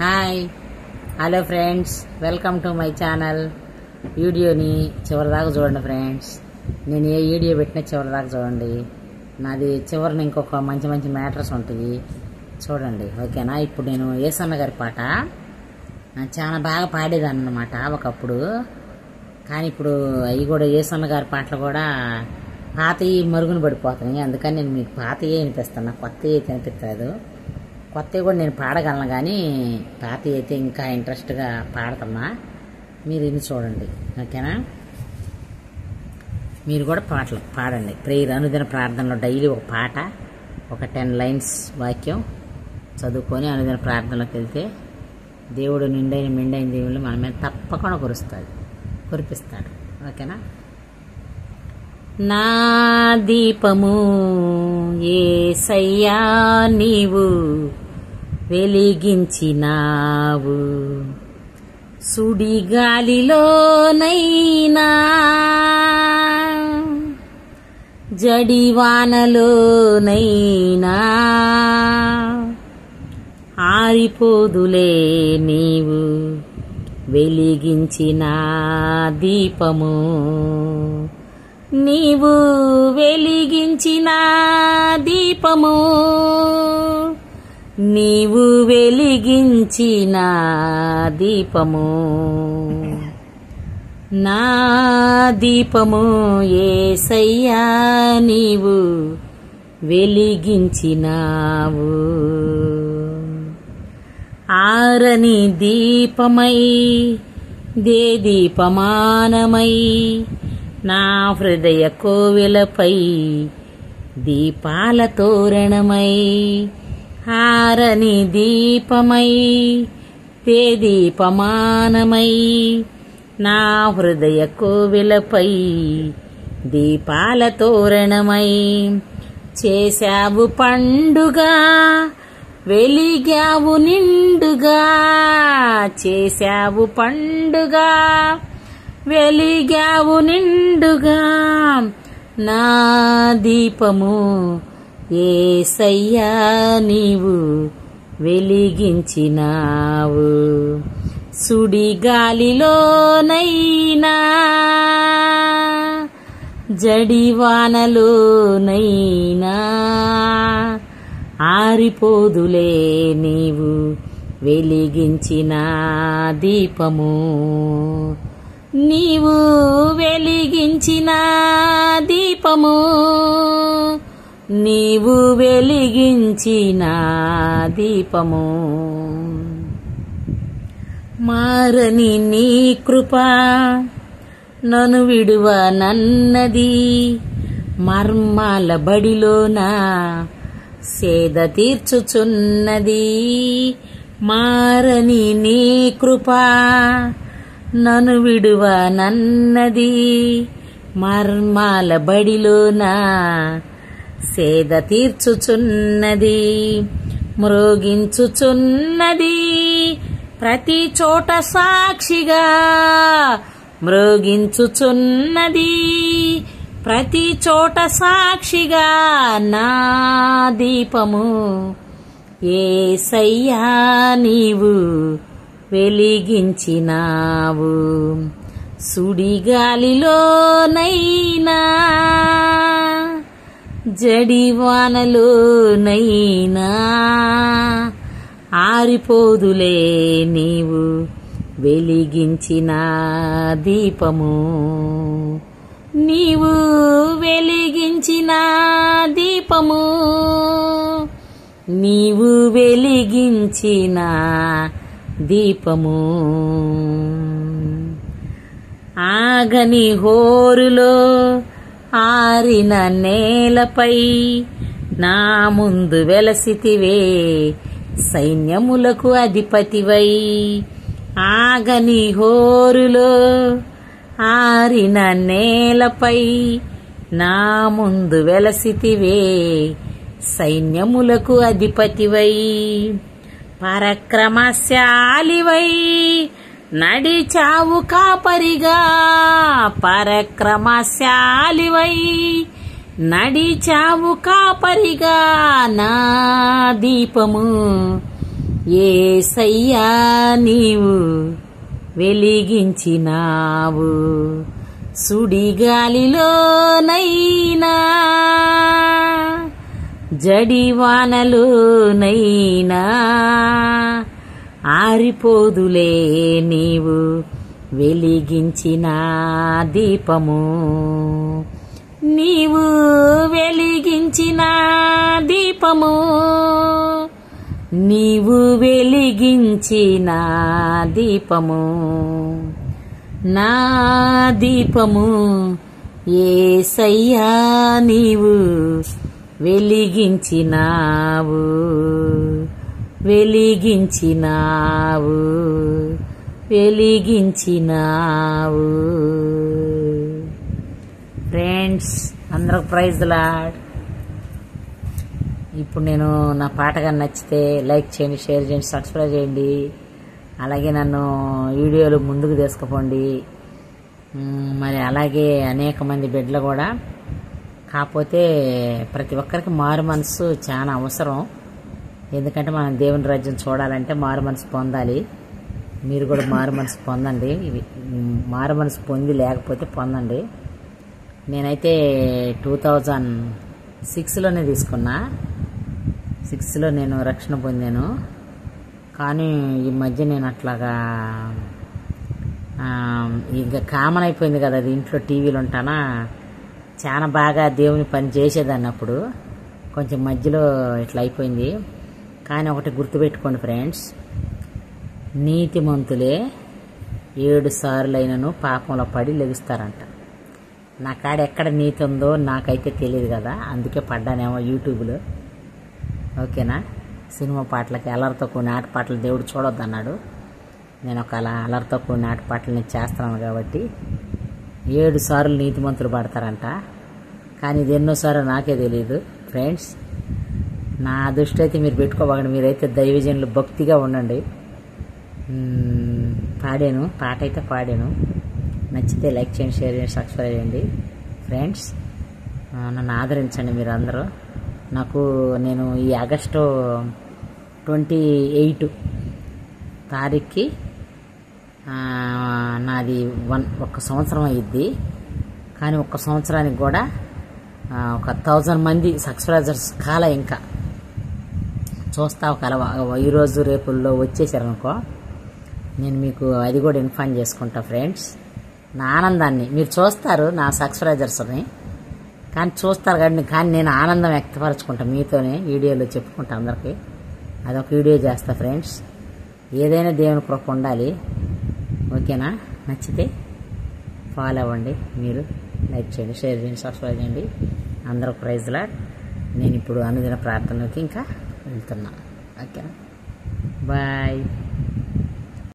Hi hello friends, welcome to my channel. వీడియోని చివరిదాకా చూడండి ఫ్రెండ్స్. నేను ఏ వీడియో పెట్టినా చివరిదాకా చూడండి. నాది చివరిన ఇంకొక మంచి మంచి మ్యాటర్స్ ఉంటాయి, చూడండి ఓకేనా. ఇప్పుడు నేను యేసన్న గారి పాట చాలా బాగా పాడేదాన్ని అన్నమాట ఒకప్పుడు. కానీ ఇప్పుడు అవి కూడా యేసన్న గారి పాటలు కూడా పాతవి మరుగున పడిపోతున్నాయి. అందుకని నేను మీకు పాతయే వినిపిస్తున్నా, కొత్తవి అయితే వినిపిస్తలేదు. కొత్తవి కూడా నేను పాడగలను, కానీ పాతవి అయితే ఇంకా ఇంట్రెస్ట్గా పాడుతున్నా. మీరు ఇన్ని చూడండి ఓకేనా. మీరు కూడా పాటలు పాడండి. ప్రేయర్ అనుదిన ప్రార్థనలో డైలీ ఒక పాట, ఒక 10 లైన్స్ వాక్యం చదువుకొని అనుదిన ప్రార్థనలోకి వెళ్తే దేవుడు నిండైన మెండైన దేవుళ్ళు మన మీద తప్పకుండా కురిపిస్తాడు ఓకేనా. నా దీపము యేసయ్యా నీవు వెలిగించినావు, సుడిగాలిలోనైనా జడివానలోనైనా ఆరిపోదులే నీవు వెలిగించిన దీపము. నీవు వెలిగించిన దీపము, నీవు వెలిగించిన దీపము. నా దీపము యేసయ్యా నీవు వెలిగించినావు. ఆరని దీపమై దే దీపమానమై నా హృదయ కోవెలపై దీపాల తోరణమై. ఆరని దీపమై దే దీపమానమై నా హృదయ కోవెలపై దీపాల తోరణమై. చేశావు పండుగ వెలిగావు నిండుగా, చేశావు పండుగ వెలిగావు నిండుగా. నా దీపము యేసయ్యా నీవు వెలిగించినావు, సుడిగాలిలోనైనా జడివానలోనైనా ఆరిపోదులే నీవు వెలిగించిన దీపము. నీవు వెలిగించిన దీపము, నీవు వెలిగించిన దీపము. మారని నీ కృప నన్ను విడువనన్నది, మర్మాల బడిలోన సేద తీర్చుచున్నది. మారని నీ కృప నన్ను విడువనన్నది, మర్మాల బడిలోన సేద తీర్చుచున్నది. మ్రోగించుచున్నది ప్రతి చోట సాక్షిగా, మ్రోగించుచున్నది ప్రతి చోట సాక్షిగా. నా దీపము యేసయ్యా నీవు వెలిగించినావు, సుడిగాలిలోనైనా జడివానలోనైనా ఆరిపోదులే నీవు వెలిగించిన దీపము. నీవు వెలిగించిన దీపము, నీవు వెలిగించిన దీపము. ఆగని హోరులో ఆరిన నేలపై నా ముందు వెలసితివే సైన్యములకు అధిపతివై. ఆగని హోరులో ఆరిన నేలపై నా ముందు వెలసితివే సైన్యములకు అధిపతివై. పరక్రమశాలివై నడిచావు కాపరిగా, పరక్రమశాలివై నడిచావు కాపరిగా. నా దీపము యేసయ్యా నీవు వెలిగించినావు, సుడిగాలిలోనైనా జడివానలోనైనా ఆరిపోదులే నీవు వెలిగించిన దీపము, నీవు వెలిగించిన దీపము, నీవు వెలిగించిన దీపము, నా దీపము యేసయ్యా నీవు వెలిగించినావు, వెలిగించినావు, వెలిగించినావు. ఫ్రెండ్స్ అందరికి ప్రైజ్ ది లార్డ్. ఇప్పుడు నేను నా పాట కానీ నచ్చితే లైక్ చేయండి, షేర్ చేయండి, సబ్స్క్రైబ్ చేయండి. అలాగే నన్ను వీడియోలు ముందుకు తీసుకుపోండి. మరి అలాగే అనేక మంది బిడ్డలు కూడా, కాకపోతే ప్రతి ఒక్కరికి మారు మనసు చాలా అవసరం. ఎందుకంటే మనం దేవుని రాజ్యం చూడాలంటే మారు మనసు పొందాలి. మీరు కూడా మారు మనసు పొందండి. మారు మనసు పొంది లేకపోతే పొందండి. నేనైతే 2006లోనే తీసుకున్నా. 6లో నేను రక్షణ పొందాను. కానీ ఈ మధ్య నేను అట్లాగా ఇంకా కామన్ అయిపోయింది కదా, అది ఇంట్లో టీవీలు ఉంటానా, చాలా బాగా దేవుని పని చేసేదాన్ని. అప్పుడు కొంచెం మధ్యలో ఇట్లా అయిపోయింది. కానీ ఒకటి గుర్తుపెట్టుకోండి ఫ్రెండ్స్, నీతిమంతులే 7 సార్లైనను పాపంలో పడి లెగుస్తారంట. నా కాడ ఎక్కడ నీతి ఉందో నాకైతే తెలియదు కదా, అందుకే పడ్డానేమో యూట్యూబ్లో. ఓకేనా? సినిమా పాటలకి అలర్తో కూడిన ఆట పాటలు దేవుడు చూడొద్దు అన్నాడు. నేను ఒక అలర్తో కూడిన ఆట పాటలు నేను చేస్తున్నాను కాబట్టి 7 సార్లు నీతిమంతులు పడతారంట. కానీ ఇది ఎన్నోసార్లు నాకే తెలియదు ఫ్రెండ్స్. నా దృష్టి అయితే మీరు పెట్టుకోబాకండి. మీరైతే దైవజనులు భక్తిగా ఉండండి. పాడాను, పాట అయితే పాడాను. నచ్చితే లైక్ చేయండి, షేర్ చేయండి, సబ్స్క్రైబ్ చేయండి ఫ్రెండ్స్. నన్ను ఆదరించండి మీరు అందరూ. నేను ఈ ఆగస్టు 28 తారీఖుకి నాది 1 సంవత్సరం అయ్యిద్ది. కానీ 1 సంవత్సరానికి కూడా 1000 మంది సబ్స్క్రైబర్స్ కాల ఇంకా చూస్తా. ఈరోజు రేపుల్లో వచ్చేసారనుకో, నేను మీకు అది కూడా ఇన్ఫార్మ్ చేసుకుంటా ఫ్రెండ్స్. నా ఆనందాన్ని మీరు చూస్తారు, నా సబ్స్క్రైబర్స్ని కానీ చూస్తారు కానీ నేను ఆనందం వ్యక్తపరచుకుంటా మీతోనే, వీడియోలో చెప్పుకుంటా అందరికీ. అదొక వీడియో చేస్తా ఫ్రెండ్స్. ఏదైనా దేవుని కృప ఉండాలి. ఓకేనా? నచ్చితే ఫాలో అవ్వండి. మీరు లైక్ చేయండి, షేర్ చేయండి, సబ్స్క్రైబ్ చేయండి. అందరూ ప్రైజ్ లార్డ్. నేను ఇప్పుడు అనుదిన ప్రార్థనలోకి ఇంకా వెళ్తున్నా. ఓకేనా? బాయ్.